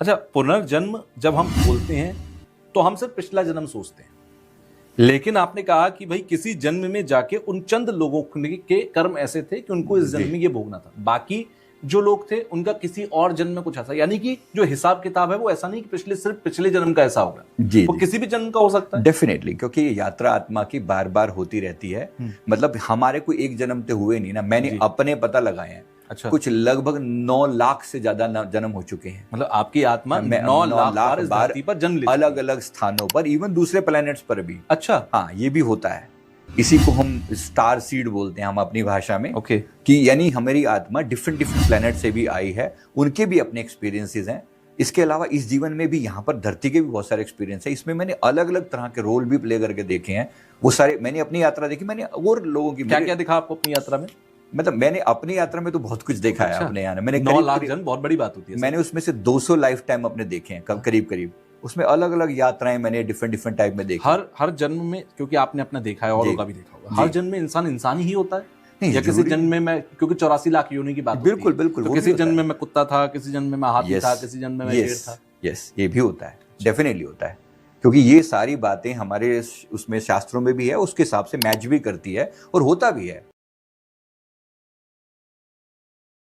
अच्छा, पुनर्जन्म जब हम बोलते हैं तो हम सिर्फ पिछला जन्म सोचते हैं, लेकिन आपने कहा कि भाई किसी जन्म में जाके उन चंद लोगों के कर्म ऐसे थे कि उनको इस जन्म में ये भोगना था, बाकी जो लोग थे उनका किसी और जन्म में कुछ ऐसा, यानी कि जो हिसाब किताब है वो ऐसा नहीं कि सिर्फ पिछले जन्म का ऐसा होगा, जी वो किसी भी जन्म का हो सकता है। डेफिनेटली, क्योंकि ये यात्रा आत्मा की बार बार होती रहती है। मतलब हमारे कोई एक जन्म तो हुए नहीं ना, मैंने अपने पता लगाए हैं। अच्छा, कुछ लगभग 9 लाख से ज्यादा जन्म हो चुके हैं। मतलब आपकी आत्मा 9 लाख बार इस धरती पर जन्म ले चुकी है। अलग अलग स्थानों पर, इवन दूसरे प्लैनेट्स पर भी। अच्छा, हाँ, ये भी होता है। इसी को हम स्टार सीड बोलते हैं हम अपनी भाषा में। ओके, कि यानी हमारी आत्मा डिफरेंट डिफरेंट प्लैनेट से भी आई है, उनके भी अपने एक्सपीरियंसेस हैं। इसके अलावा इस जीवन में भी यहाँ पर धरती के भी बहुत सारे एक्सपीरियंस है। इसमें मैंने अलग अलग तरह के रोल भी प्ले करके देखे हैं। वो सारे मैंने अपनी यात्रा देखी, मैंने और लोगों की क्या क्या दिखा आपको अपनी यात्रा में? मतलब मैंने अपनी यात्रा में तो बहुत कुछ देखा है। अपने यहाँ मैंने 9 लाख जन्म बहुत बड़ी बात होती है। मैंने उसमें से 200 लाइफ टाइम अपने देखे हैं, करीब करीब। उसमें अलग अलग यात्राएं मैंने डिफरेंट डिफरेंट टाइप में देखी। हर जन्म में, क्योंकि आपने अपना देखा है, औरों का भी देखा होगा, हर जन्म में इंसान ही होता है या किसी जन्म में मैं, क्योंकि 84 लाख योनि की बात बिल्कुल बिल्कुल, तो किसी जन्म में मैं कुत्ता था, किसी जन्म में मैं हाथी था, किसी जन्म में मैं शेर था। यस, ये भी होता है, डेफिनेटली होता है। क्योंकि ये सारी बातें हमारे उसमें शास्त्रों में भी है, उसके हिसाब से मैच भी करती है और होता भी है।